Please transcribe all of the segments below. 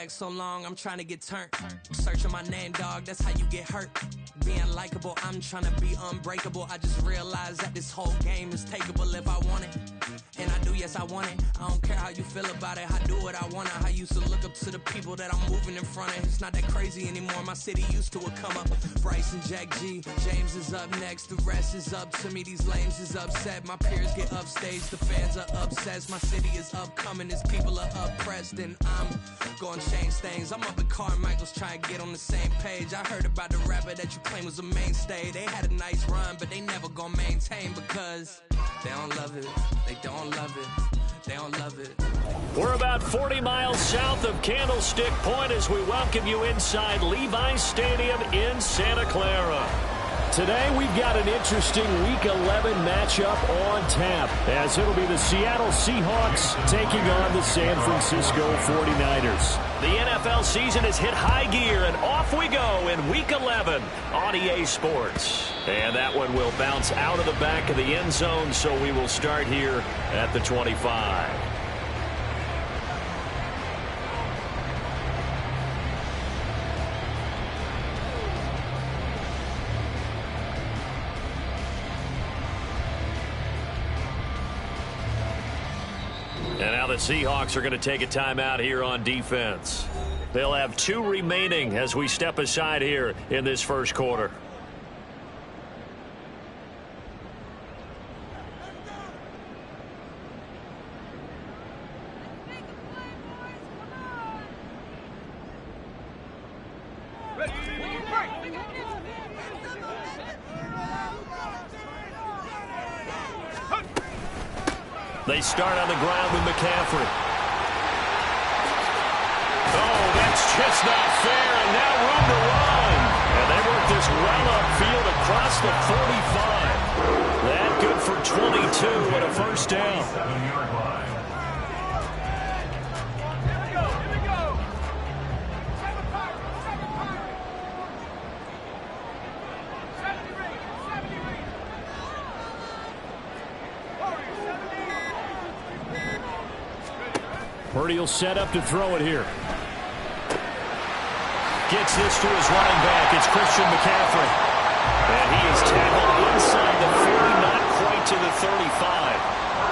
track so long, I'm trying to get turned. Searching my name, dog, that's how you get hurt. Being likable, I'm trying to be unbreakable. I just realized that this whole game is takeable if I want it. And I do, yes, I want it. I don't care how you feel about it. I do what I want. I used to look up to the people that I'm moving in front of. It's not that crazy anymore. My city used to it come up. Bryce and Jack G. James is up next. The rest is up to me. These lames is upset. My peers get upstage. The fans are obsessed. My city is upcoming. These people are oppressed. And I'm going to change things. I'm up at Carmichael's trying to get on the same page. I heard about the rapper that you claim was a mainstay. They had a nice run, but they never gonna maintain because they don't love it. They don't love it. They don't love it. We're about 40 miles south of Candlestick Point as we welcome you inside Levi's Stadium in Santa Clara. Today we've got an interesting Week 11 matchup on tap as it'll be the Seattle Seahawks taking on the San Francisco 49ers. The NFL season has hit high gear and off we go in Week 11 on EA Sports. And that one will bounce out of the back of the end zone, so we will start here at the 25. And now the Seahawks are going to take a timeout here on defense. They'll have 2 remaining as we step aside here in this first quarter. They start on the ground with McCaffrey. Oh, that's just not fair, and now room to run. And they work this well upfield across the 45. That good for 22 and a first down. Purdy will set up to throw it here. Gets this to his running back. It's Christian McCaffrey. And he is tackled inside the 40, not quite to the 35.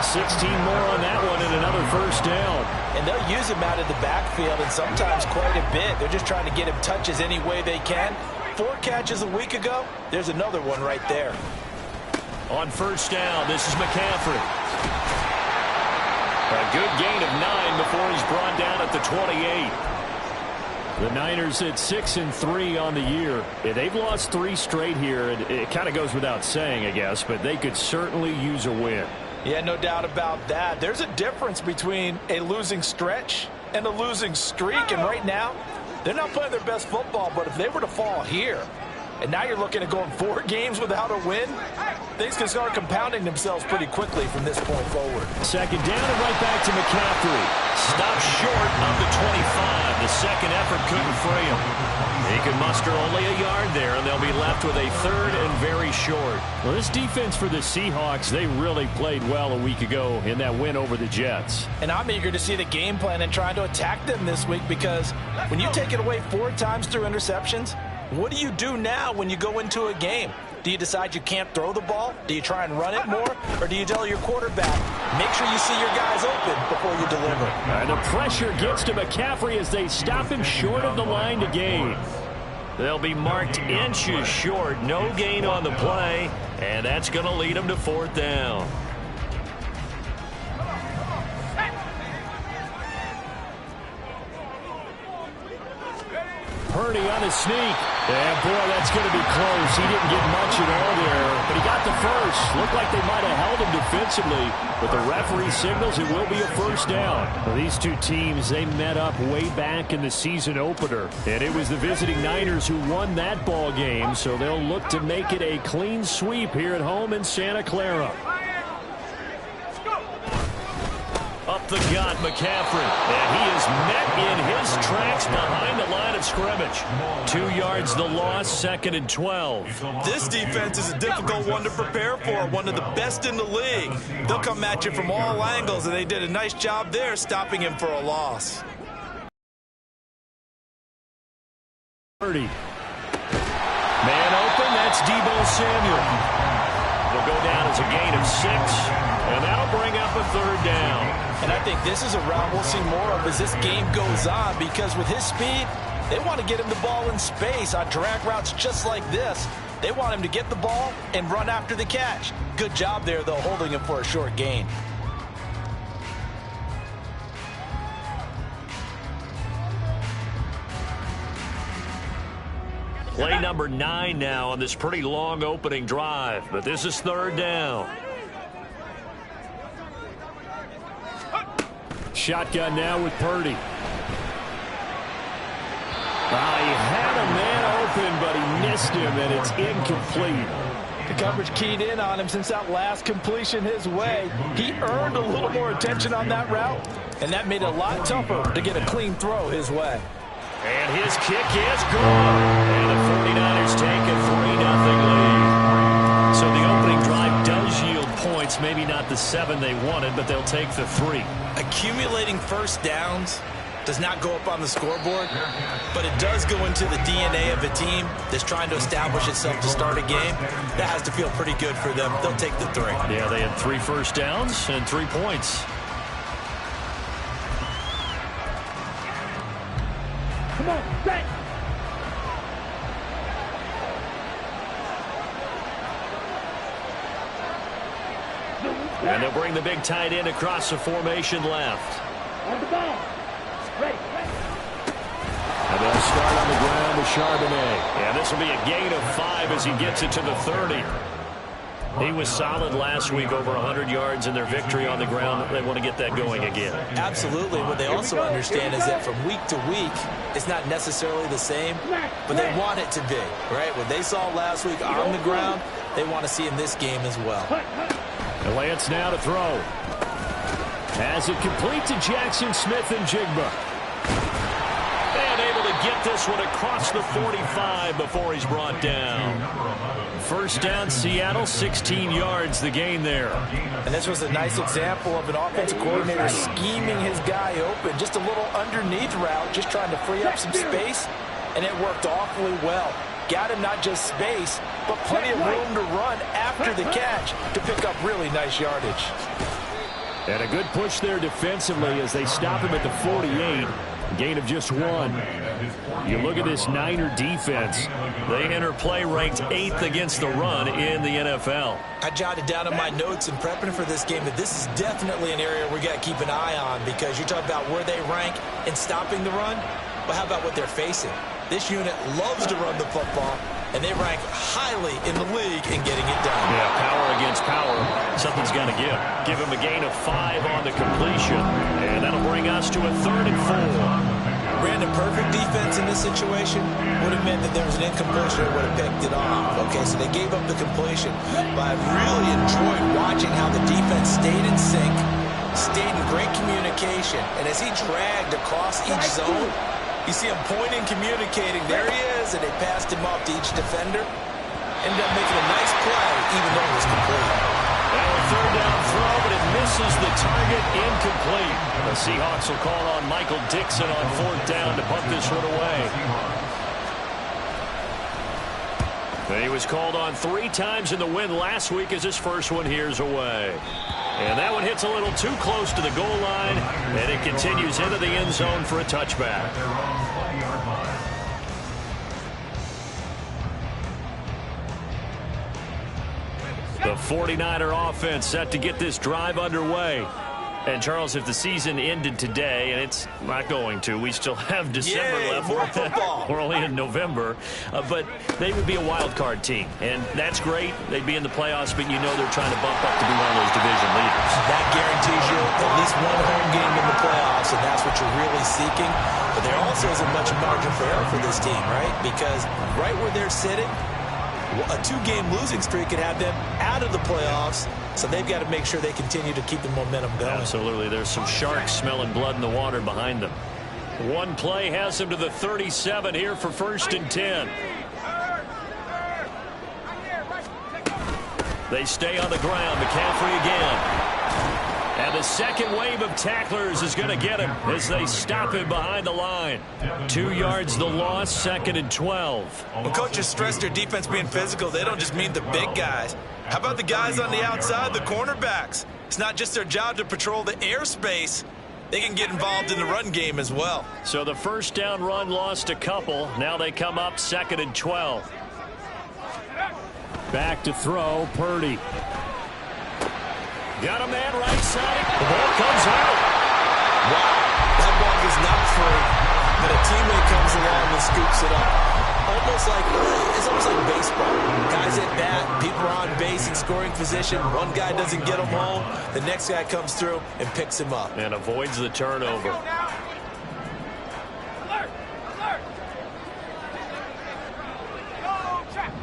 16 more on that one and another first down. And they'll use him out of the backfield and sometimes quite a bit. They're just trying to get him touches any way they can. 4 catches a week ago. There's another one right there. On first down, this is McCaffrey. A good gain of 9 before he's brought down at the 28. The Niners at 6-3 on the year. They've lost 3 straight here. It kind of goes without saying, I guess, but they could certainly use a win. Yeah, no doubt about that. There's a difference between a losing stretch and a losing streak, and right now, they're not playing their best football, but if they were to fall here, and now you're looking at going 4 games without a win, things can start compounding themselves pretty quickly from this point forward. Second down and right back to McCaffrey. Stopped short of the 25. The second effort couldn't free him. He could muster only a yard there, and they'll be left with a third and very short. Well, this defense for the Seahawks, they really played well a week ago in that win over the Jets. And I'm eager to see the game plan and trying to attack them this week because when you take it away 4 times through interceptions, what do you do now when you go into a game? Do you decide you can't throw the ball? Do you try and run it more? Or do you tell your quarterback, make sure you see your guys open before you deliver? And the pressure gets to McCaffrey as they stop him short of the line to gain. They'll be marked inches short. No gain on the play. And that's going to lead them to 4th down. Purdy on a sneak. And, boy, that's going to be close. He didn't get much at all there, but he got the first. Looked like they might have held him defensively, but the referee signals it will be a first down. Well, these 2 teams, they met up way back in the season opener, and it was the visiting Niners who won that ball game, so they'll look to make it a clean sweep here at home in Santa Clara. Up the gut, McCaffrey. And he is met in his tracks behind the line of scrimmage. 2 yards the loss, 2nd and 12. This defense is a difficult one to prepare for, one of the best in the league. They'll come at you from all angles, and they did a nice job there stopping him for a loss. 30. Man open, that's Deebo Samuel. They'll go down as a gain of 6, and that'll bring up a 3rd down. And I think this is a route we'll see more of as this game goes on, because with his speed, they want to get him the ball in space on drag routes just like this. They want him to get the ball and run after the catch. Good job there, though, holding him for a short gain. Play number 9 now on this pretty long opening drive, but this is 3rd down. Shotgun now with Purdy. He had a man open, but he missed him, and it's incomplete. The coverage keyed in on him since that last completion his way. He earned a little more attention on that route, and that made it a lot tougher to get a clean throw his way. And his kick is good. And the 49ers take a 3-0 lead. So the opening drive does yield points. Maybe not the 7 they wanted, but they'll take the 3. Accumulating first downs does not go up on the scoreboard, but it does go into the DNA of a team that's trying to establish itself to start a game. That has to feel pretty good for them. They'll take the 3. Yeah, they had 3 first downs and 3 points. Come on, set. And they'll bring the big tight end across the formation left. On the ball. Ready. And they'll start on the ground with Charbonnet. And this will be a gain of 5 as he gets it to the 30. He was solid last week, over 100 yards in their victory on the ground. They want to get that going again. Absolutely. What they also understand is that from week to week, it's not necessarily the same, but they want it to be, right? What they saw last week on the ground, they want to see in this game as well. And Lance now to throw. Has it complete to Jackson Smith and Jigba. And able to get this one across the 45 before he's brought down. First down, Seattle, 16 yards, the gain there. And this was a nice example of an offensive coordinator scheming his guy open. Just a little underneath route, just trying to free up some space, and it worked awfully well. Got him not just space, but plenty of room to run after the catch to pick up really nice yardage. And a good push there defensively as they stop him at the 48. Gain of just 1. You look at this Niner defense. They enter play ranked 8th against the run in the NFL. I jotted down in my notes in prepping for this game that this is definitely an area we got to keep an eye on, because you talk about where they rank in stopping the run, but how about what they're facing? This unit loves to run the football, and they rank highly in the league in getting it done. Yeah, power against power. Something's got to give. Give him a gain of 5 on the completion, and that'll bring us to a 3rd and 4. Brandon, perfect defense in this situation would have meant that there was an incompletion that would have picked it off. Okay, so they gave up the completion, but I really enjoyed watching how the defense stayed in sync, stayed in great communication, and as he dragged across each zone, you see him pointing, communicating. There he is, and they passed him off to each defender. Ended up making a nice play, even though it was complete. And a 3rd down throw, but it misses the target, incomplete. The Seahawks will call on Michael Dixon on 4th down to punt this one away. He was called on 3 times in the win last week as his first one here's away. And that one hits a little too close to the goal line, and it continues into the end zone for a touchback. The 49er offense set to get this drive underway. And, Charles, if the season ended today, and it's not going to, we still have December left. More football. We're only in November. But they would be a wild card team. And that's great. They'd be in the playoffs, but you know they're trying to bump up to be one of those division leaders. That guarantees you at least one home game in the playoffs, and that's what you're really seeking. But there also isn't much margin for error for this team, right? Because right where they're sitting, a 2-game losing streak could have them out of the playoffs, so they've got to make sure they continue to keep the momentum going. Absolutely. There's some sharks smelling blood in the water behind them. One play has them to the 37 here for 1st and 10. They stay on the ground. McCaffrey again. And the second wave of tacklers is going to get him as they stop him behind the line. 2 yards the loss, 2nd and 12. When coaches stress their defense being physical, they don't just mean the big guys. How about the guys on the outside, the cornerbacks? It's not just their job to patrol the airspace. They can get involved in the run game as well. So the first down run lost a couple. Now they come up 2nd and 12. Back to throw, Purdy. Got a man right side. The ball comes out. Wow, that ball is not free, but a teammate comes along and scoops it up. It's almost like baseball. Guys at bat, people are on base in scoring position. One guy doesn't get him home. The next guy comes through and picks him up. And avoids the turnover. Alert! Alert! Go trap!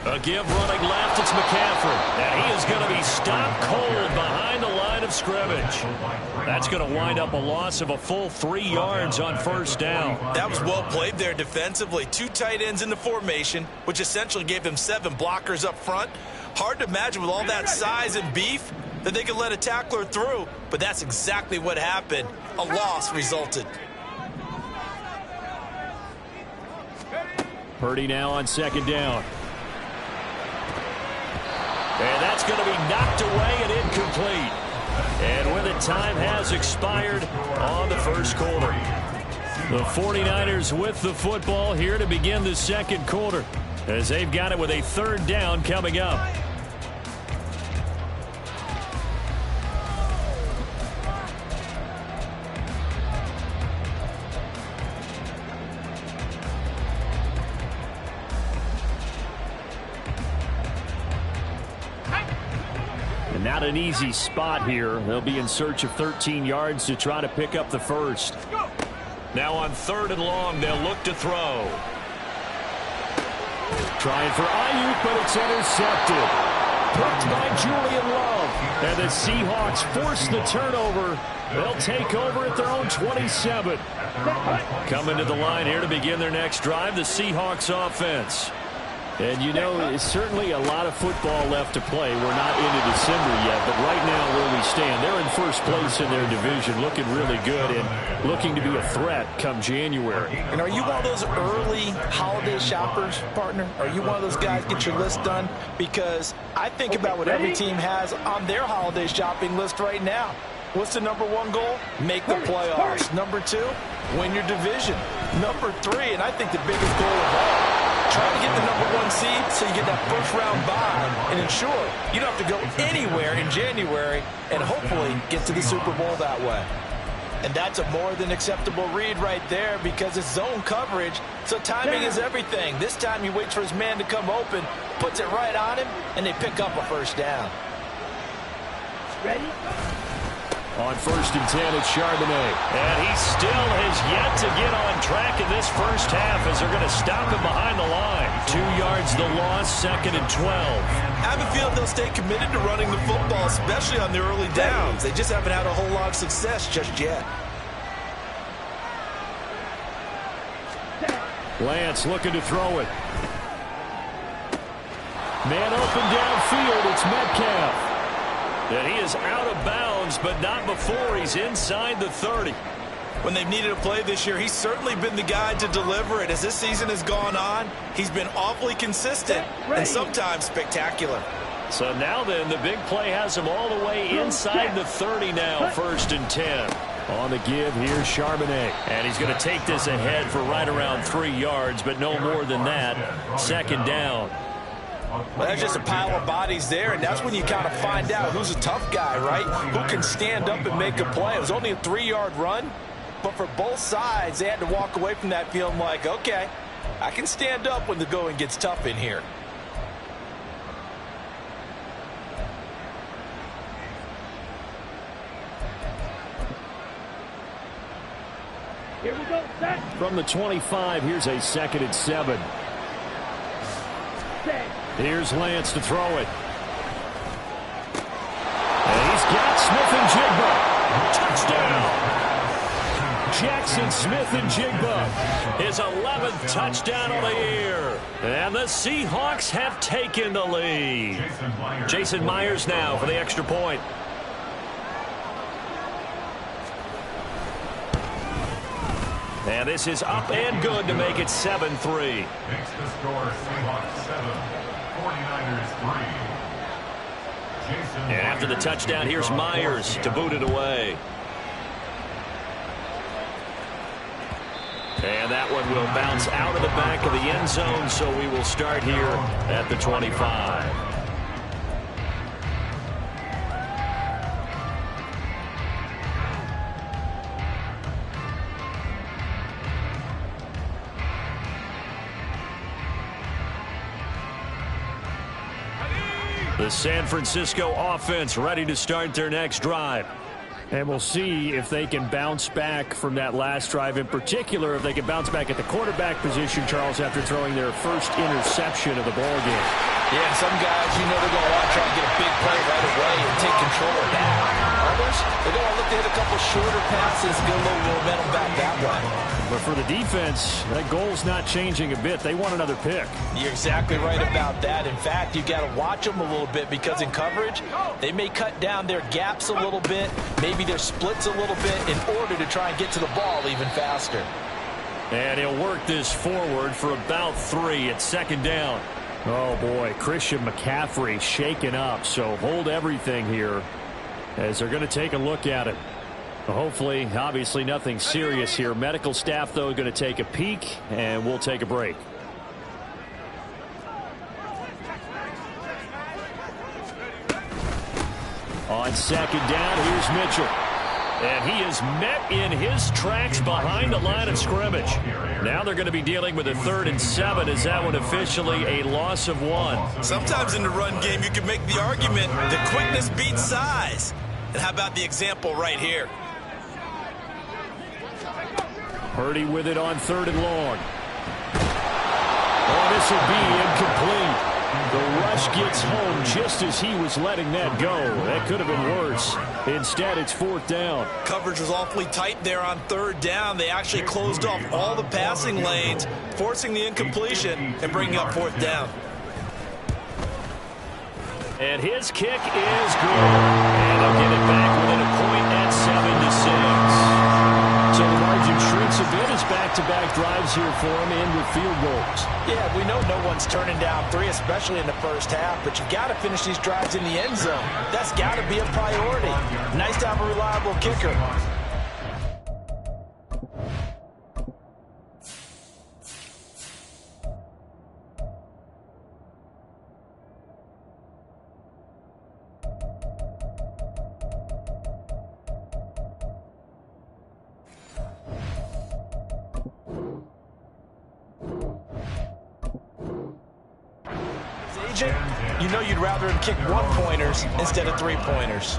A give running left, it's McCaffrey. And he is going to be stopped cold behind the line of scrimmage. That's going to wind up a loss of a full 3 yards on first down. That was well played there defensively. 2 tight ends in the formation, which essentially gave them 7 blockers up front. Hard to imagine with all that size and beef that they could let a tackler through, but that's exactly what happened. A loss resulted. Purdy now on 2nd down. And that's going to be knocked away and incomplete. And with it, time has expired on the first quarter. The 49ers with the football here to begin the second quarter, as they've got it with a 3rd down coming up. Not an easy spot here. They'll be in search of 13 yards to try to pick up the first. Now on 3rd and long, they'll look to throw. Trying for Ayuk, but it's intercepted. Picked by Julian Love. And the Seahawks force the turnover. They'll take over at their own 27. Coming to the line here to begin their next drive, the Seahawks offense. And, you know, it's certainly a lot of football left to play. We're not into December yet, but right now where we stand, they're in first place in their division, looking really good and looking to be a threat come January. And are you one of those early holiday shoppers, partner? Are you one of those guys get your list done? Because I think about what every team has on their holiday shopping list right now. What's the number 1 goal? Make the playoffs. Number 2, win your division. Number 3, and I think the biggest goal of all, trying to get the number 1 seed so you get that first-round bye and ensure you don't have to go anywhere in January and hopefully get to the Super Bowl that way. And that's a more than acceptable read right there because it's zone coverage, so timing is everything. This time he waits for his man to come open, puts it right on him, and they pick up a first down. Ready? On 1st and 10, it's Charbonnet. And he still has yet to get on track in this first half as they're going to stop him behind the line. 2 yards the loss, 2nd and 12. I have a feeling they'll stay committed to running the football, especially on the early downs. They just haven't had a whole lot of success just yet. Lance looking to throw it. Man open downfield, it's Metcalf. And he is out of bounds, but not before he's inside the 30. When they've needed a play this year, he's certainly been the guy to deliver it. As this season has gone on, he's been awfully consistent and sometimes spectacular. So now then, the big play has him all the way inside the 30 now, 1st and 10. On the give, here's Charbonnet. And he's going to take this ahead for right around 3 yards, but no more than that. 2nd down. Well, that's just a pile of bodies there, and that's when you kind of find out who's a tough guy, right? Who can stand up and make a play. It was only a 3-yard run, but for both sides, they had to walk away from that feeling like, okay, I can stand up when the going gets tough in here. Here we go, set. From the 25, here's a 2nd and 7. Set. Here's Lance to throw it. And he's got Smith and Jigba. Touchdown. Jackson Smith-Njigba, his 11th touchdown of the year. And the Seahawks have taken the lead. Jason Myers now for the extra point. And this is up and good to make it 7-3. Makes the score Seahawks 7, 49ers 3. And after the touchdown, here's Myers to boot it away. And that one will bounce out of the back of the end zone, so we will start here at the 25. The San Francisco offense ready to start their next drive. And we'll see if they can bounce back from that last drive. In particular, if they can bounce back at the quarterback position, Charles, after throwing their first interception of the ballgame. Yeah, some guys, you know, they're going to want to try and get a big play right away and take control of that. Others, they're going to look to hit a couple shorter passes, get a little momentum back that way. But for the defense, that goal's not changing a bit. They want another pick. You're exactly right about that. In fact, you got to watch them a little bit because in coverage, they may cut down their gaps a little bit, maybe their splits a little bit in order to try and get to the ball even faster. And he'll work this forward for about 3 at second down. Oh, boy, Christian McCaffrey shaken up, so hold everything here as they're going to take a look at it. Hopefully, obviously, nothing serious here. Medical staff, though, going to take a peek, and we'll take a break. On second down, here's Mitchell. And he is met in his tracks behind the line of scrimmage. Now they're going to be dealing with a 3rd and 7. Is that one officially a loss of 1? Sometimes in the run game, you can make the argument that quickness beats size. And how about the example right here? Purdy with it on 3rd and long. Oh, this will be incomplete. The rush gets home just as he was letting that go. That could have been worse. Instead, it's 4th down. Coverage was awfully tight there on 3rd down. They actually closed off all the passing lanes, forcing the incompletion and bringing up 4th down. And his kick is good. And they'll get it back within a point at 7-6. So the margin shrinks a bit as back-to-back drives here for him in with field goals. Yeah, we know no one's turning down 3, especially in the first half, but you've got to finish these drives in the end zone. That's got to be a priority. Nice to have a reliable kicker. You know you'd rather him kick 1-pointers instead of 3-pointers.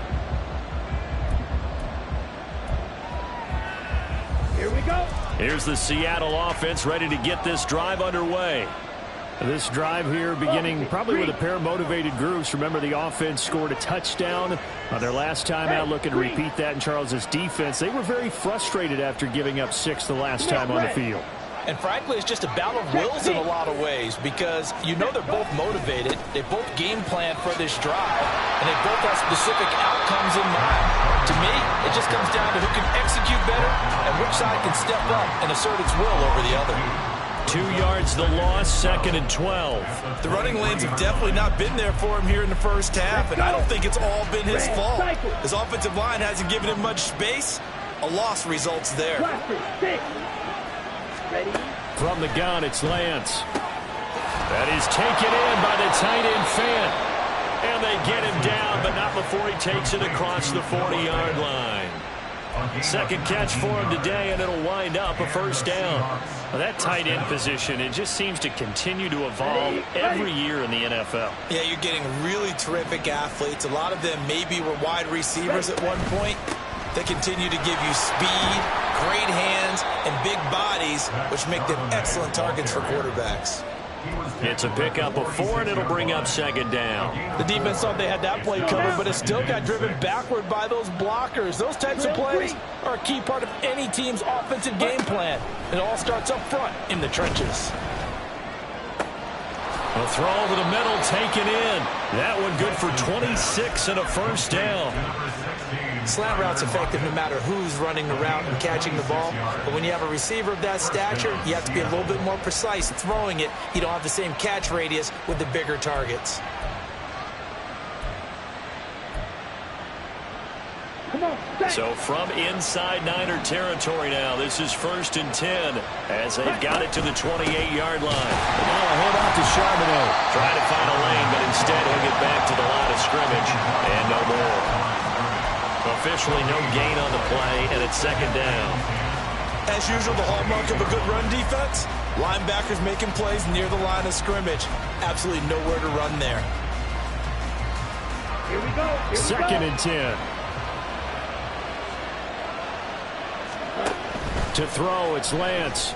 Here we go. Here's the Seattle offense ready to get this drive underway. This drive here beginning probably with a pair of motivated groups. Remember, the offense scored a touchdown on their last time out, looking to repeat that in Charles's defense. They were very frustrated after giving up 6 the last time on the field. And frankly, it's just a battle of wills in a lot of ways because you know they're both motivated. They both game plan for this drive, and they both have specific outcomes in mind. To me, it just comes down to who can execute better and which side can step up and assert its will over the other. 2 yards the loss, 2nd and 12. The running lanes have definitely not been there for him here in the first half, and I don't think it's all been his fault. His offensive line hasn't given him much space. A loss results there. Ready? From the gun, it's Lance. That is taken in by the tight end Fant. And they get him down, but not before he takes it across the 40-yard line. Second catch for him today, and it'll wind up a 1st down. Well, that tight end position, it just seems to continue to evolve every year in the NFL. Yeah, you're getting really terrific athletes. A lot of them maybe were wide receivers at one point. They continue to give you speed, great hands, and big bodies, which make them excellent targets for quarterbacks. It's a pickup of 4, and it'll bring up second down. The defense thought they had that play covered, but it still got driven backward by those blockers. Those types of plays are a key part of any team's offensive game plan. It all starts up front in the trenches. A throw over the middle taken in. That one good for 26 and a first down. Slant route's effective no matter who's running the route and catching the ball. But when you have a receiver of that stature, you have to be a little bit more precise throwing it. You don't have the same catch radius with the bigger targets. So from inside Niner territory now, this is 1st and 10 as they've got it to the 28-yard line. And now a handoff to Charbonnet. Trying to find a lane, but instead he'll get back to the line of scrimmage and no more. Officially no gain on the play, and it's second down. As usual, the hallmark of a good run defense, linebackers making plays near the line of scrimmage. Absolutely nowhere to run there. Here we go. Second and 10. To throw, it's Lance.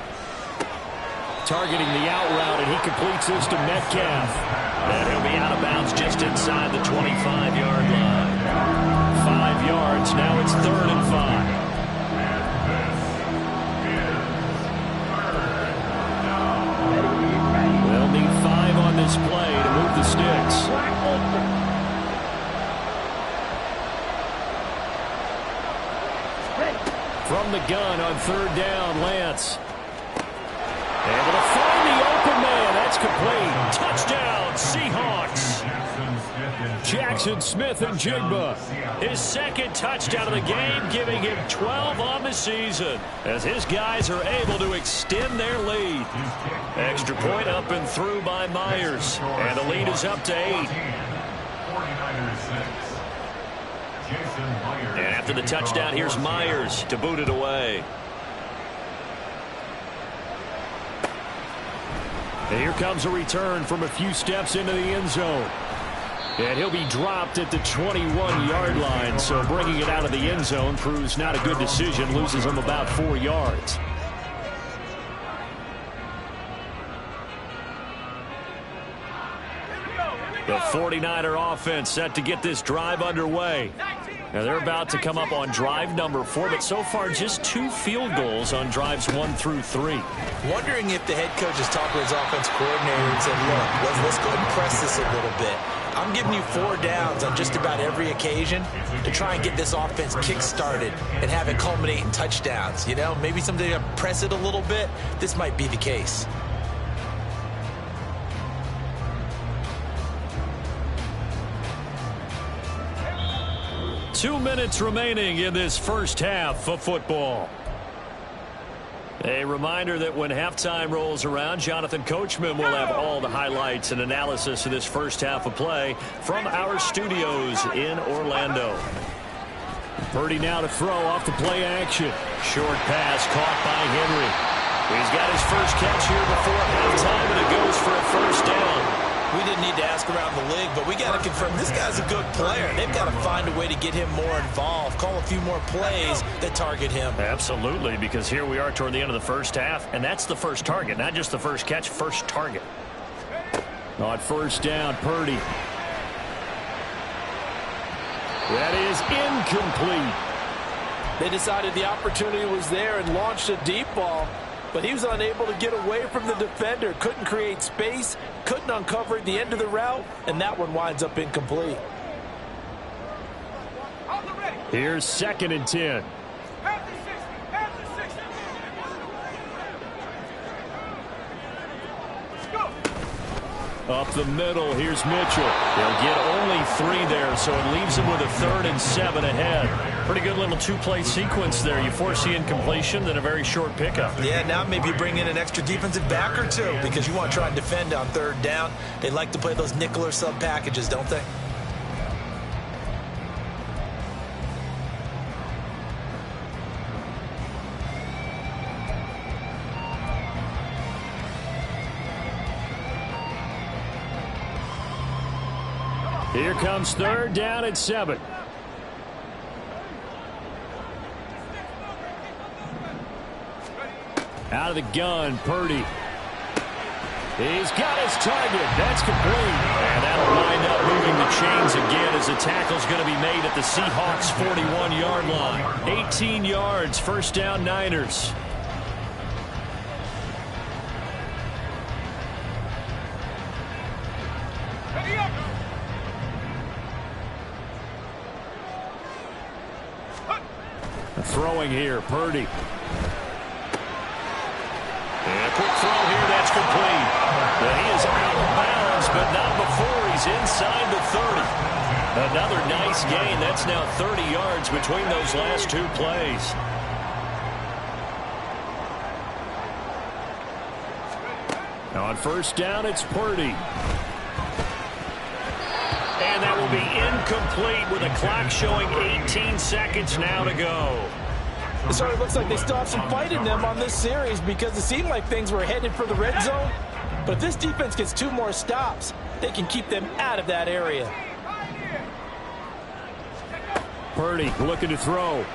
Targeting the out route, and he completes this to Metcalf. And he'll be out of bounds just inside the 25-yard line. 5 yards, now it's 3rd and 5. They'll need 5 on this play to move the sticks. From the gun on 3rd down, Lance. Able to find the open man. That's complete. Touchdown, Seahawks. Jackson Smith and Jigba. His second touchdown of the game, giving him 12 on the season as his guys are able to extend their lead. Extra point up and through by Myers. And the lead is up to 8. And after the touchdown, here's Myers to boot it away. And here comes a return from a few steps into the end zone. And he'll be dropped at the 21-yard line, so bringing it out of the end zone proves not a good decision, loses him about 4 yards. The 49er offense set to get this drive underway. Now they're about to come up on drive number 4, but so far just 2 field goals on drives 1 through 3. Wondering if the head coach is talking to his offense coordinator and said, look, let's go ahead and press this a little bit. I'm giving you 4 downs on just about every occasion to try and get this offense kick-started and have it culminate in touchdowns. You know, maybe someday to press it a little bit. This might be the case. Two minutes remaining in this first half of football. A reminder that when halftime rolls around, Jonathan Coachman will have all the highlights and analysis of this first half of play from our studios in Orlando. Purdy now to throw off the play action. Short pass caught by Henry. He's got his first catch here before halftime, and it goes for a first down. We didn't need to ask around the league, but we got to confirm this guy's a good player. They've got to find a way to get him more involved, call a few more plays that target him. Absolutely, because here we are toward the end of the first half, and that's the first target, not just the first catch, first target. On first down, Purdy. That is incomplete. They decided the opportunity was there and launched a deep ball, but he was unable to get away from the defender, couldn't create space, couldn't uncover the end of the route, and that one winds up incomplete. Here's 2nd and 10. Up the middle, here's Mitchell. They'll get only 3 there, so it leaves him with a 3rd and 7 ahead. Pretty good little 2-play sequence there. You force the incompletion, then a very short pickup. Yeah, now maybe bring in an extra defensive back or 2 because you want to try and defend on 3rd down. They like to play those nickel or sub packages, don't they? Here comes 3rd down and 7. Out of the gun, Purdy. He's got his target. That's complete. And that'll wind up moving the chains again as the tackle's going to be made at the Seahawks' 41-yard line. 18 yards, first down Niners. Throwing here, Purdy. And a quick throw here, that's complete. But he is out of bounds, but not before he's inside the 30. Another nice gain. That's now 30 yards between those last two plays. On first down, it's Purdy. And that will be incomplete with a clock showing 18 seconds now to go. It certainly looks like they still have some fight in them on this series because it seemed like things were headed for the red zone. But if this defense gets 2 more stops, they can keep them out of that area. Purdy looking to throw.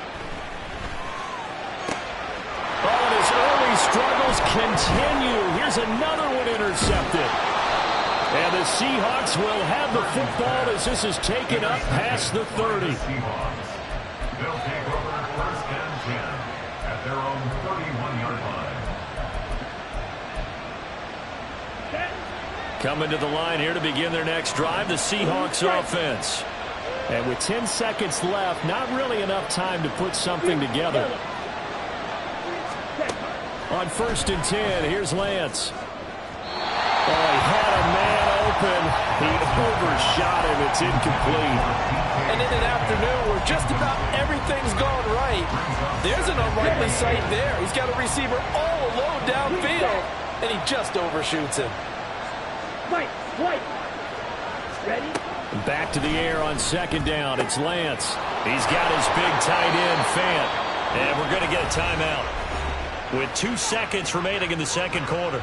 Oh, and his early struggles continue. Here's another one intercepted. And the Seahawks will have the football as this is taken up past the 30. They'll take over first and 10 at their own 31-yard line. Coming to the line here to begin their next drive, the Seahawks offense. And with 10 seconds left, not really enough time to put something together. On first and 10, here's Lance. Oh, he had a man open. He overshot him. It's incomplete. And in an afternoon where just about everything's gone right, there's an unlikely sight there. He's got a receiver all alone downfield, and he just overshoots him. White. Ready? Back to the air on second down. It's Lance. He's got his big tight end, Fant. And we're going to get a timeout with 2 seconds remaining in the second quarter.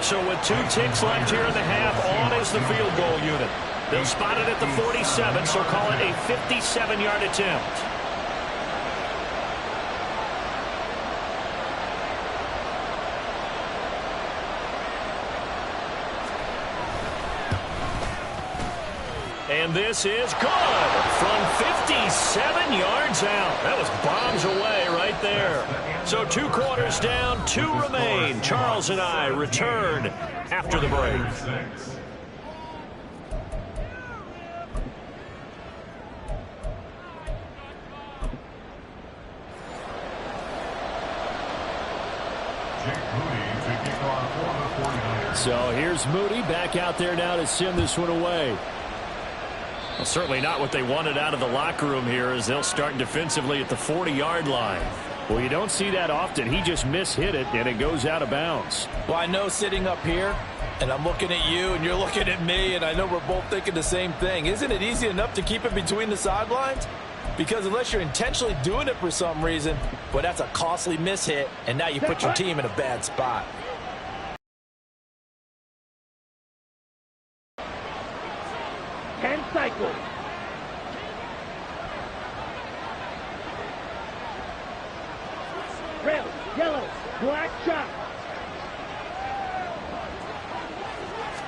So with 2 ticks left here in the half, on is the field goal unit. They'll spot it at the 47, so call it a 57-yard attempt. And this is good from 57 yards out. That was bombs away right there. So 2 quarters down, 2 remain. Charles and I return after the break. So here's Moody back out there now to send this one away. Well, certainly not what they wanted out of the locker room here as they'll start defensively at the 40-yard line. Well, you don't see that often. He just mishit it, and it goes out of bounds. Well, I know sitting up here, and I'm looking at you, and you're looking at me, and I know we're both thinking the same thing. Isn't it easy enough to keep it between the sidelines? Because unless you're intentionally doing it for some reason, well, that's a costly mishit, and now you put your team in a bad spot. Cycle. Red, yellow, black shot.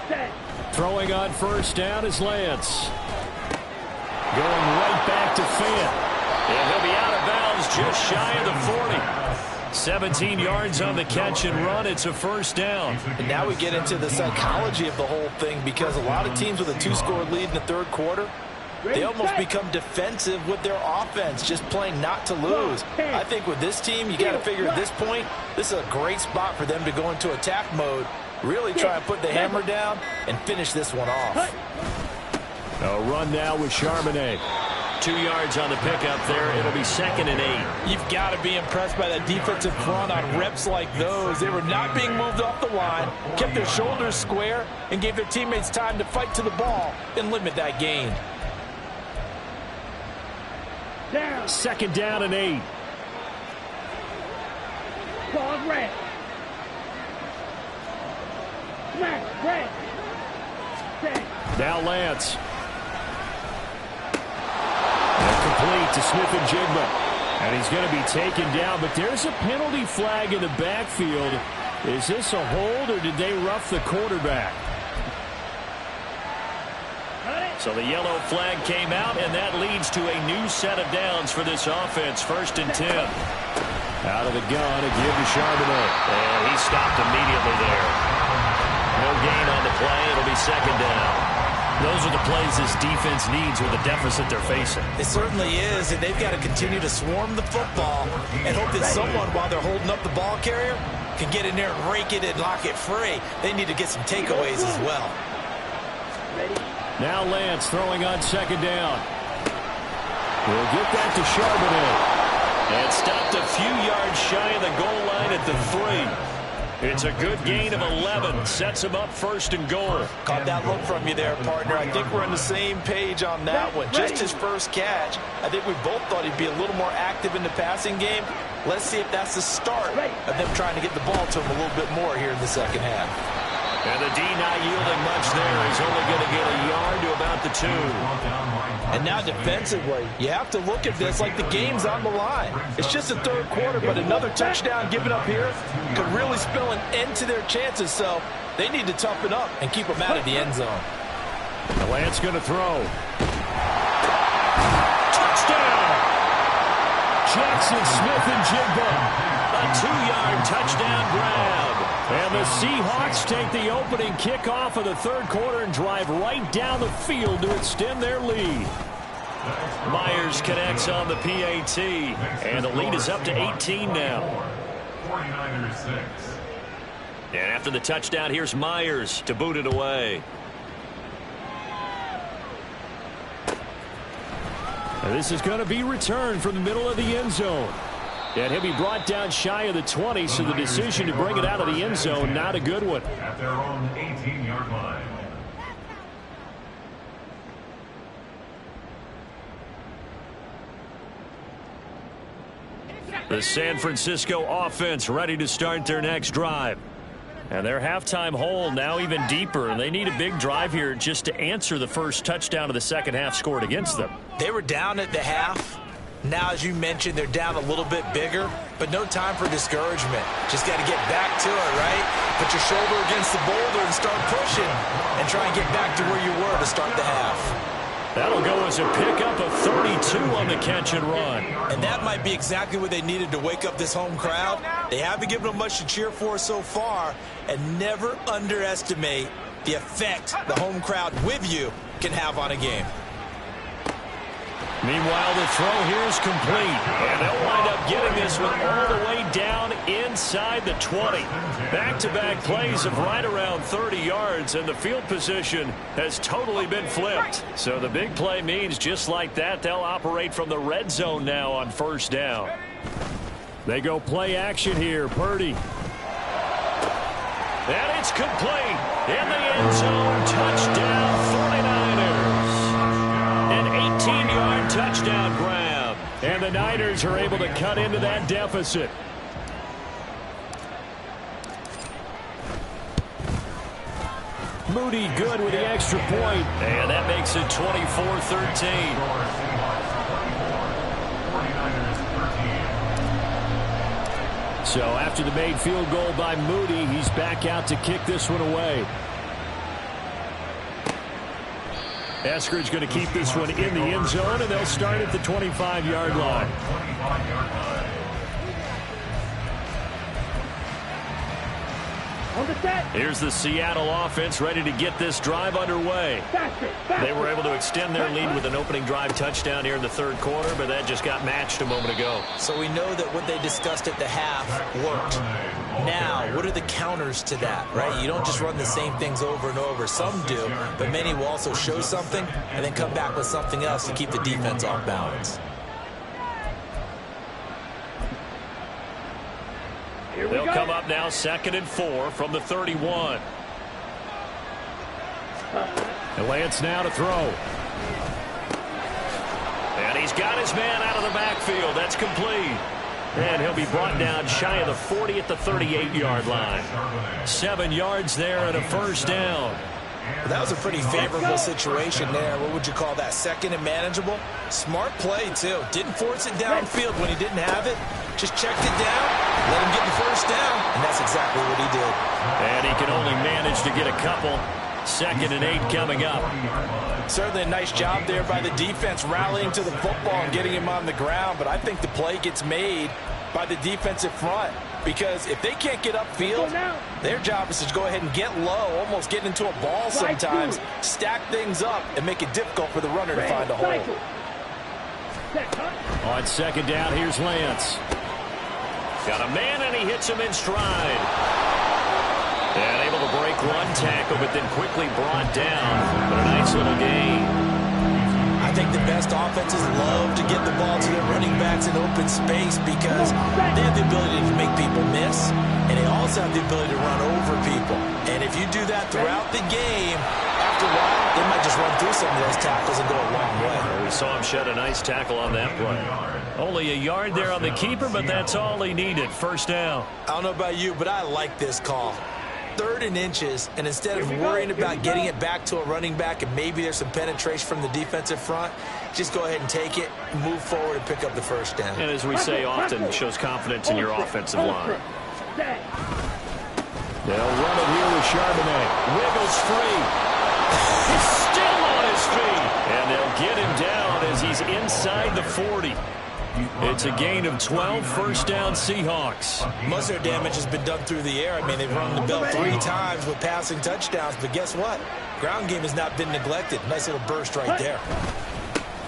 Set. Throwing on first down is Lance. Going right back to Fant. And he'll be out of bounds just shy of the 40. 17 yards on the catch and run. It's a first down. And now we get into the psychology of the whole thing because a lot of teams with a 2-score lead in the third quarter, they almost become defensive with their offense, just playing not to lose. I think with this team, you got to figure at this point, this is a great spot for them to go into attack mode, really try and put the hammer down and finish this one off. A run now with Charbonnet. 2 yards on the pickup there. It'll be 2nd and 8. You've got to be impressed by that defensive front on reps like those. They were not being moved off the line, kept their shoulders square, and gave their teammates time to fight to the ball and limit that gain. Down. 2nd down and 8. Ball red. Smash red. Set. Now Lance. complete to Smith-Njigba. And he's going to be taken down, but there's a penalty flag in the backfield. Is this a hold, or did they rough the quarterback? So the yellow flag came out, and that leads to a new set of downs for this offense. 1st and 10. Out of the gun, a give to Charbonnet. And he stopped immediately there. No gain on the play. It'll be 2nd down. Those are the plays this defense needs with the deficit they're facing. It certainly is, and they've got to continue to swarm the football and hope that someone, while they're holding up the ball carrier, can get in there and rake it and lock it free. They need to get some takeaways as well. Now Lance throwing on 2nd down. We'll get that to Charbonnet. And stopped a few yards shy of the goal line at the 3. It's a good gain of 11. Sets him up 1st and goal. Caught that look from you there, partner. I think we're on the same page on that one. Just his first catch. I think we both thought he'd be a little more active in the passing game. Let's see if that's the start of them trying to get the ball to him a little bit more here in the 2nd half. And the D not yielding much there. He's only going to get a yard to about the 2. And now defensively, you have to look at this like the game's on the line. It's just the 3rd quarter, but another touchdown given up here could really spell an end to their chances. So they need to toughen up and keep them out of the end zone. The Lance going to throw. Touchdown! Jackson Smith-Njigba. A 2-yard touchdown grab. And the Seahawks take the opening kickoff of the 3rd quarter and drive right down the field to extend their lead. Myers connects on the PAT, and the lead is up to 18 now. 49ers 6. And after the touchdown, here's Myers to boot it away. And this is going to be returned from the middle of the end zone. And he'll be brought down shy of the 20, so the decision to bring it out of the end zone, not a good one. At their own 18-yard line. The San Francisco offense ready to start their next drive. And their halftime hole now even deeper, and they need a big drive here just to answer the first touchdown of the 2nd half scored against them. They were down at the half. Now, as you mentioned, they're down a little bit bigger, but no time for discouragement. Just got to get back to it, right? Put your shoulder against the boulder and start pushing and try and get back to where you were to start the half. That'll go as a pickup of 32 on the catch and run. And that might be exactly what they needed to wake up this home crowd. They haven't given them much to cheer for so far, and never underestimate the effect the home crowd with you can have on a game. Meanwhile, the throw here is complete, and they'll wind up getting this one all the way down inside the 20. Back-to-back plays of right around 30 yards, and the field position has totally been flipped. So the big play means just like that, they'll operate from the red zone now on 1st down. They go play action here. Purdy. And it's complete. In the end zone, touchdown 49ers. An 18-yard touchdown grab. And the Niners are able to cut into that deficit. Moody good with the extra point. And that makes it 24-13. So after the made field goal by Moody, he's back out to kick this one away. Eskridge going to keep this one in the end zone, and they'll start at the 25-yard line. Here's the Seattle offense ready to get this drive underway. They were able to extend their lead with an opening drive touchdown here in the 3rd quarter, but that just got matched a moment ago. So we know that what they discussed at the half worked. Now, what are the counters to that, right? You don't just run the same things over and over. Some do, but many will also show something and then come back with something else to keep the defense off balance. They'll come up now 2nd and 4 from the 31. And Lance now to throw. And he's got his man out of the backfield. That's complete. And he'll be brought down shy of the 40 at the 38-yard line. 7 yards there and a 1st down. Well, that was a pretty favorable situation there. What would you call that? Second and manageable? Smart play, too. Didn't force it downfield when he didn't have it. Just checked it down, let him get the first down, and that's exactly what he did. And he can only manage to get a couple. 2nd and 8 coming up. Certainly a nice job there by the defense rallying to the football and getting him on the ground, but I think the play gets made by the defensive front, because if they can't get upfield, their job is to go ahead and get low, almost get into a ball sometimes, stack things up, and make it difficult for the runner to find a hole. On 2nd down, here's Lance. Got a man, and he hits him in stride. And able to break one tackle, but then quickly brought down. But a nice little gain. I think the best offenses love to get the ball to their running backs in open space because they have the ability to make people miss, and they also have the ability to run over people. And if you do that throughout the game, after a while, they might just run through some of those tackles and go a long way. We saw him shed a nice tackle on that play. Only a yard there on the keeper, but that's all he needed. 1st down. I don't know about you, but I like this call. 3rd and inches, and instead of worrying about getting it back to a running back and maybe there's some penetration from the defensive front, just go ahead and take it, move forward, and pick up the 1st down. And as we say often, it shows confidence in your offensive line. They'll run it here with Charbonnet. Wiggles free. He's still on his feet. And they'll get him down as he's inside the 40. It's a gain of 12, 1st down Seahawks. Most of their damage has been done through the air. I mean, they've run the bell 3 times with passing touchdowns, but guess what? Ground game has not been neglected. Nice little burst right there.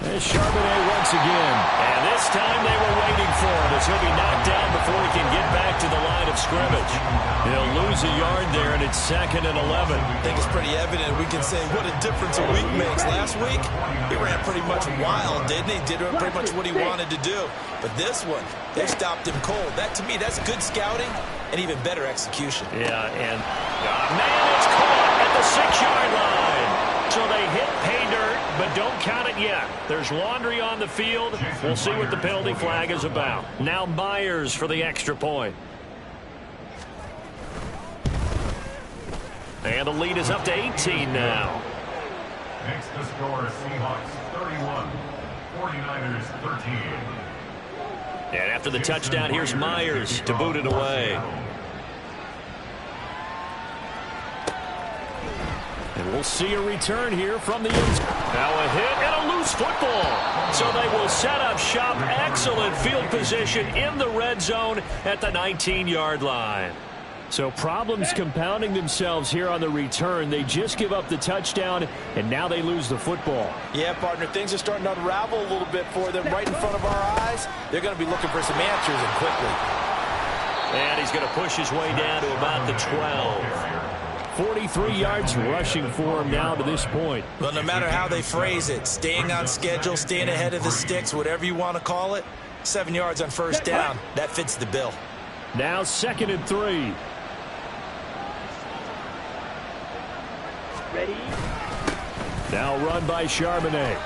There's Charbonnet once again. And this time they were waiting for him as he'll be knocked down before he can get back to the line of scrimmage. He'll lose a yard there, and it's 2nd and 11. I think it's pretty evident. We can say what a difference a week makes. Last week, he ran pretty much wild, didn't he? Did pretty much what he wanted to do. But this one, they stopped him cold. That, to me, that's good scouting and even better execution. Yeah, and man, it's caught at the 6-yard line. So they hit pay dirt, but don't count it yet. There's laundry on the field. We'll see what the penalty flag is about. Now Myers for the extra point. And the lead is up to 18 now. Makes the score Seahawks 31, 49ers 13. And after the touchdown, here's Myers to boot it away. And we'll see a return here from the end zone. Now a hit and a loose football. So they will set up shop. Excellent field position in the red zone at the 19-yard line. So problems compounding themselves here on the return. They just give up the touchdown, and now they lose the football. Yeah, partner, things are starting to unravel a little bit for them right in front of our eyes. They're going to be looking for some answers, and quickly. And he's going to push his way down to about the 12. 43 yards rushing for him now to this point. Well, no matter how they phrase it, staying on schedule, staying ahead of the sticks, whatever you want to call it, 7 yards on 1st down, that fits the bill. Now 2nd and 3. Ready? Now run by Charbonnet.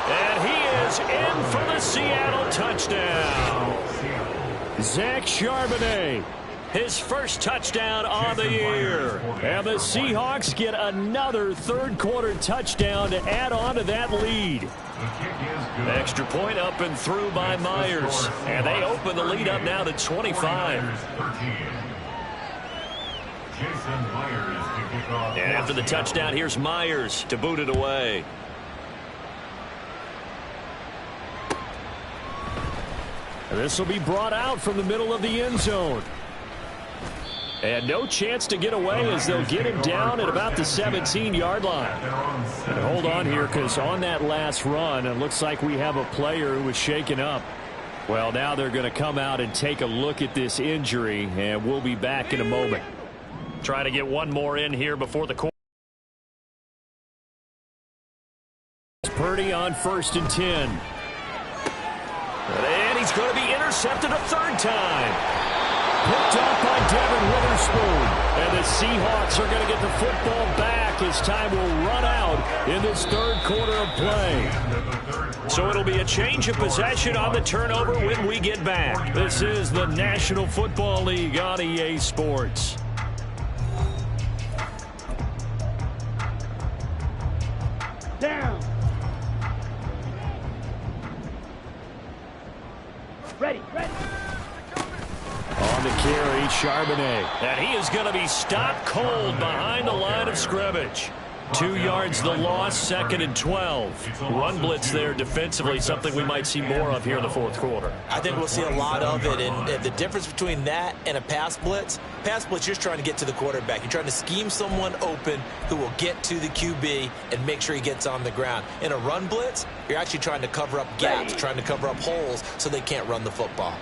And he is in for the Seattle touchdown. Zach Charbonnet, his first touchdown on the year. And the Seahawks get another 3rd-quarter touchdown to add on to that lead. Extra point up and through by Myers. And they open the lead up now to 25. And after the touchdown, here's Myers to boot it away. This will be brought out from the middle of the end zone. And no chance to get away as they'll get him down at about the 17-yard line. And hold on here, because on that last run, it looks like we have a player who was shaken up. Well, now they're going to come out and take a look at this injury, and we'll be back in a moment. Try to get one more in here before the quarter. Purdy on 1st and 10. And he's going to be intercepted a 3rd time. Picked up by Devin Witherspoon. And the Seahawks are going to get the football back as time will run out in this 3rd quarter of play. So it'll be a change of possession on the turnover when we get back. This is the National Football League on EA Sports. Down. Ready. On the carry, Charbonnet. And he is going to be stopped cold behind the line of scrimmage. 2 yards the loss, 2nd and 12. Run blitz there defensively, something we might see more of here in the fourth quarter. I think we'll see a lot of it, and the difference between that and a pass blitz, you're trying to get to the quarterback. You're trying to scheme someone open who will get to the QB and make sure he gets on the ground. In a run blitz, you're actually trying to cover up gaps, trying to cover up holes so they can't run the football.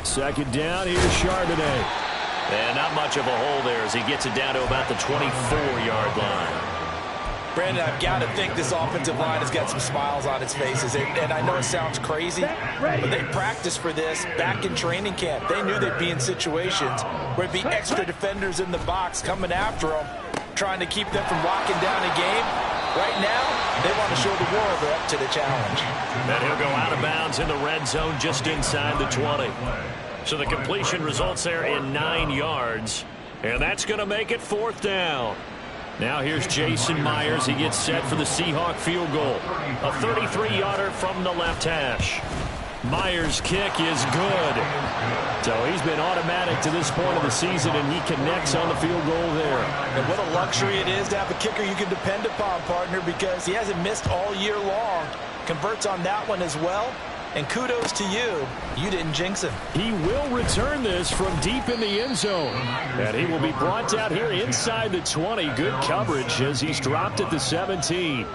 Second down, here's Charbonnet. And not much of a hole there as he gets it down to about the 24-yard line. Brandon, I've got to think this offensive line has got some smiles on its faces. And I know it sounds crazy, but they practiced for this back in training camp. They knew they'd be in situations where it'd be extra defenders in the box coming after them, trying to keep them from locking down a game. Right now, they want to show the world they're up to the challenge. And he'll go out of bounds in the red zone just inside the 20. So the completion results there in 9 yards. And that's going to make it 4th down. Now here's Jason Myers. He gets set for the Seahawk field goal. A 33-yarder from the left hash. Myers' kick is good. So he's been automatic to this point of the season, and he connects on the field goal there. And what a luxury it is to have a kicker you can depend upon, partner, because he hasn't missed all year long. Converts on that one as well. And kudos to you. You didn't jinx him. He will return this from deep in the end zone. And he will be brought out here inside the 20. Good coverage as he's dropped at the 17.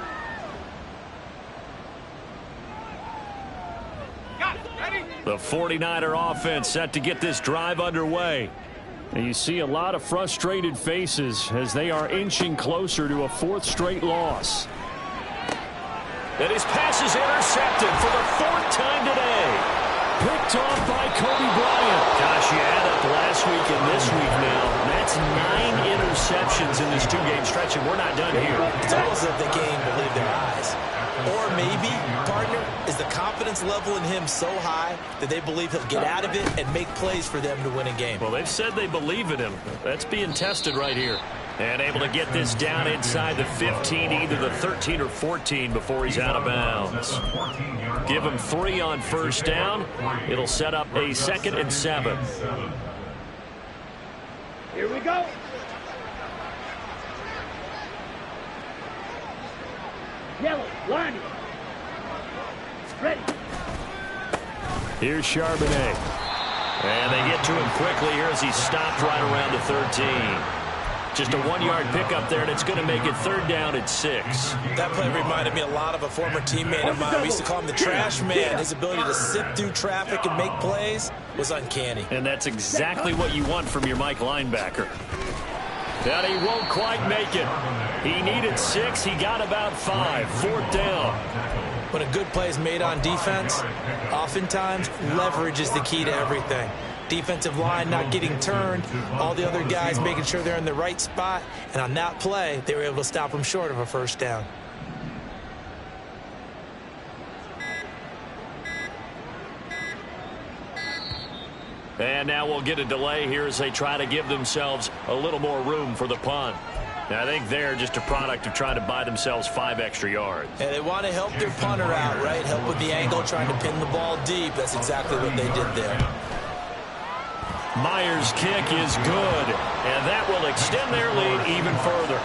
The 49er offense set to get this drive underway. And you see a lot of frustrated faces as they are inching closer to a 4th straight loss. And his pass is intercepted for the 4th time today. Picked off by Kobe Bryant. Gosh, you add up last week and this week now. That's 9 interceptions in this 2-game stretch, and we're not done here. It's almost as if they can't even believe their eyes. Or maybe, partner, is the confidence level in him so high that they believe he'll get out of it and make plays for them to win a game. Well, they've said they believe in him. That's being tested right here. And able to get this down inside the 15, either the 13 or 14 before he's out of bounds. Give him 3 on 1st down. It'll set up a 2nd and 7. Here we go. Yellow, line it. Ready. Here's Charbonnet. And they get to him quickly here as he's stopped right around the 13. Just a 1-yard pickup there, and it's going to make it 3rd down at 6. That play reminded me a lot of a former teammate of mine. We used to call him the trash man. His ability to sift through traffic and make plays was uncanny. And that's exactly what you want from your Mike linebacker. And he won't quite make it. He needed 6. He got about 5. 4th down. When a good play is made on defense, oftentimes leverage is the key to everything. Defensive line not getting turned, all the other guys making sure they're in the right spot, and on that play, they were able to stop them short of a 1st down. And now we'll get a delay here as they try to give themselves a little more room for the punt. And I think they're just a product of trying to buy themselves 5 extra yards. And they want to help their punter out, right? Help with the angle, trying to pin the ball deep. That's exactly what they did there. Myers' kick is good, and that will extend their lead even further.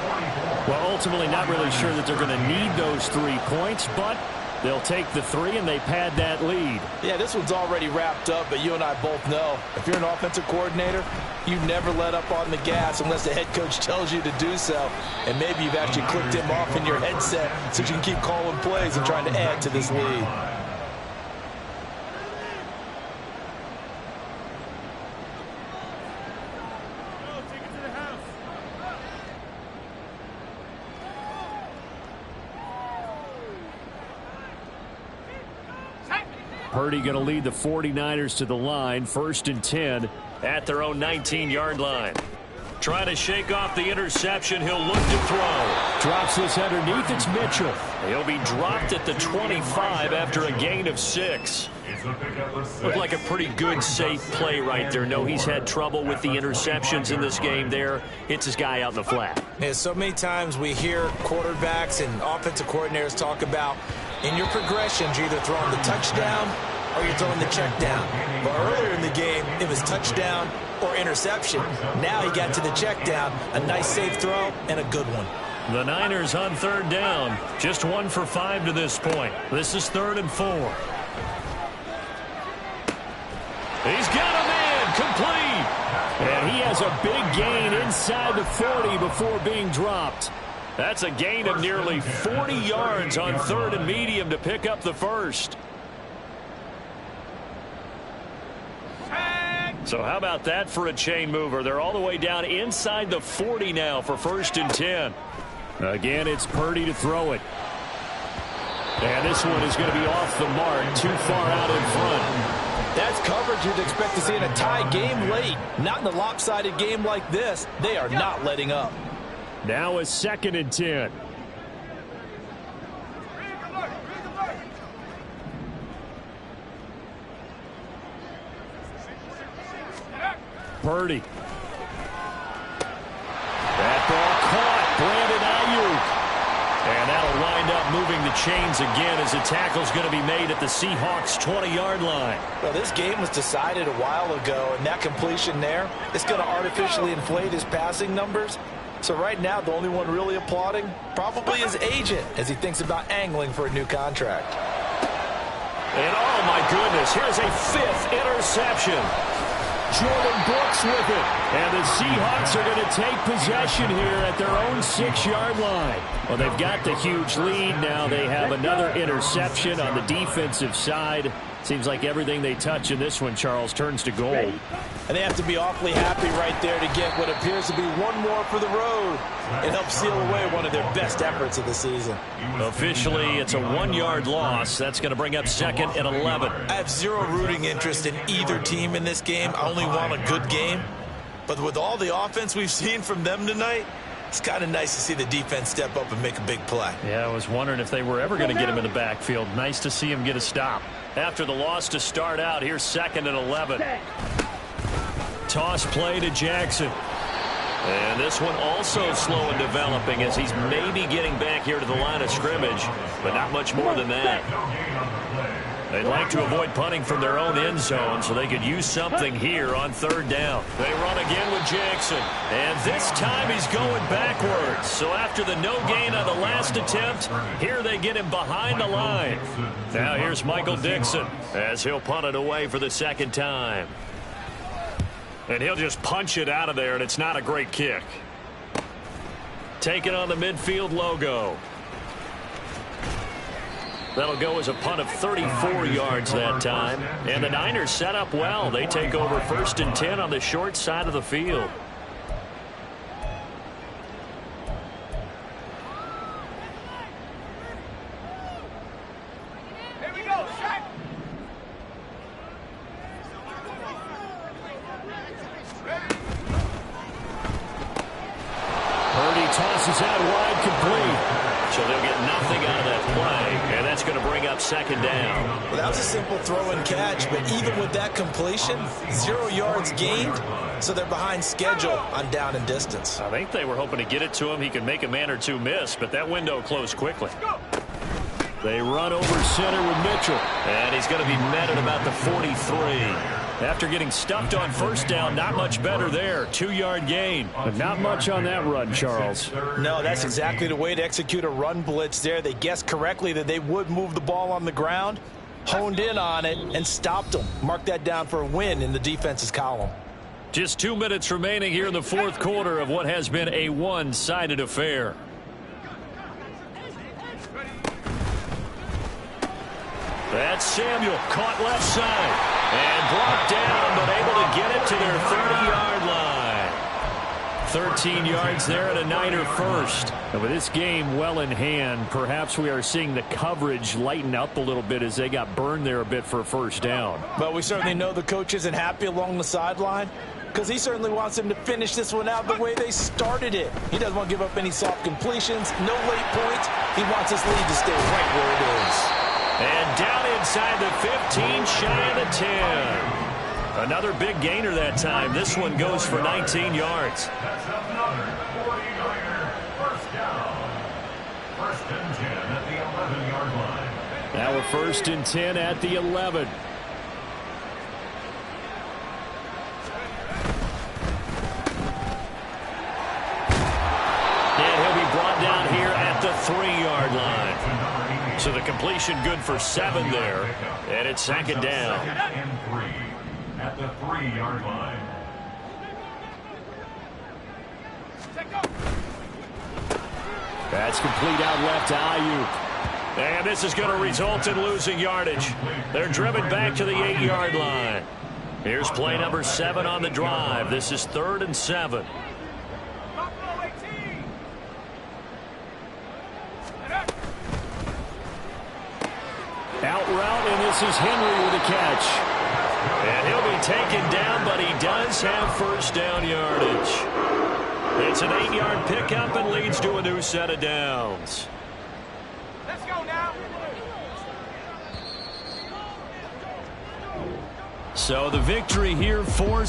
Well, ultimately not really sure that they're going to need those 3 points, but they'll take the 3 and they pad that lead. Yeah, this one's already wrapped up, but you and I both know if you're an offensive coordinator, you never let up on the gas unless the head coach tells you to do so. And maybe you've actually clicked him off in your headset so you can keep calling plays and trying to add to this lead. Purdy going to lead the 49ers to the line, 1st and 10 at their own 19-yard line. Trying to shake off the interception. He'll look to throw. Drops this underneath. It's Mitchell. He'll be dropped at the 25 after a gain of 6. It's a pickup of 6. Looked like a pretty good, safe play right there. No, he's had trouble with the interceptions in this game there. Hits his guy out in the flat. Yeah, so many times we hear quarterbacks and offensive coordinators talk about in your progressions, you're either throwing the touchdown or you're throwing the check down. But earlier in the game, it was touchdown or interception. Now he got to the check down, a nice safe throw, and a good one. The Niners on 3rd down. Just 1 for 5 to this point. This is 3rd and 4. He's got a man complete. And he has a big gain inside the 40 before being dropped. That's a gain of nearly 40 yards on 3rd and medium to pick up the first. So how about that for a chain mover? They're all the way down inside the 40 now for 1st and 10. Again, it's Purdy to throw it. And this one is going to be off the mark, too far out in front. That's coverage you'd expect to see in a tie game late. Not in a lopsided game like this. They are not letting up. Now a 2nd and 10. Purdy. That ball caught. Brandon Ayuk. And that'll wind up moving the chains again as the tackle's going to be made at the Seahawks' 20-yard line. Well, this game was decided a while ago, and that completion there is going to artificially inflate his passing numbers. So right now, the only one really applauding probably his agent as he thinks about angling for a new contract. And oh my goodness, here's a 5th interception. Jordan Brooks with it. And the Seahawks are going to take possession here at their own 6-yard line. Well, they've got the huge lead. Now they have another interception on the defensive side. Seems like everything they touch in this one, Charles, turns to gold. And they have to be awfully happy right there to get what appears to be one more for the road. It helps seal away one of their best efforts of the season. Officially, it's a 1-yard loss. That's going to bring up 2nd and 11. I have zero rooting interest in either team in this game. I only want a good game. But with all the offense we've seen from them tonight, it's kind of nice to see the defense step up and make a big play. Yeah, I was wondering if they were ever going to get him in the backfield. Nice to see him get a stop. After the loss to start out, here's 2nd and 11. Toss play to Jackson. And this one also slow in developing as he's maybe getting back here to the line of scrimmage, but not much more than that. They'd like to avoid punting from their own end zone so they could use something here on 3rd down. They run again with Jackson. And this time he's going backwards. So after the no gain on the last attempt, here they get him behind the line. Now here's Michael Dixon as he'll punt it away for the 2nd time. And he'll just punch it out of there, and it's not a great kick. Taking on the midfield logo. That'll go as a punt of 34 yards that time. And the Niners set up well. They take over 1st and 10 on the short side of the field. Here we go, shot. Purdy tosses out wide, complete. So they'll get nothing out of that play, and that's going to bring up 2nd down. Well, that was a simple throw and catch, but even with that completion, 0 yards gained, so they're behind schedule on down and distance. I think they were hoping to get it to him. He could make a man or two miss, but that window closed quickly. They run over center with Mitchell, and he's going to be met at about the 43. After getting stuffed on 1st down, not much better there. 2-yard gain. But not much on that run, Charles. No, that's exactly the way to execute a run blitz there. They guessed correctly that they would move the ball on the ground, honed in on it, and stopped them. Mark that down for a win in the defense's column. Just 2 minutes remaining here in the 4th quarter of what has been a one-sided affair. That's Samuel, caught left side. And brought down, but able to get it to their 30-yard line. 13 yards there at a Niner first. And with this game well in hand, perhaps we are seeing the coverage lighten up a little bit as they got burned there a bit for a 1st down. But we certainly know the coach isn't happy along the sideline because he certainly wants them to finish this one out the way they started it. He doesn't want to give up any soft completions, no late points. He wants his lead to stay right where it is. And down inside the 15, shy of the 10. Another big gainer that time. This one goes for 19 yards. That's another 49er first down. First and 10 at the 11-yard line. Now we're first and 10 at the 11. And he'll be brought down here at the 3-yard line. So the completion good for 7 there. And it's second down. Second and 3 at the 3-yard line. That's complete out left to Ayuk. And this is going to result in losing yardage. They're driven back to the 8-yard line. Here's play number 7 on the drive. This is 3rd and 7. Out route, and this is Henry with a catch. And he'll be taken down, but he does have first down yardage. It's an 8-yard pickup and leads to a new set of downs. Let's go now. So the victory here for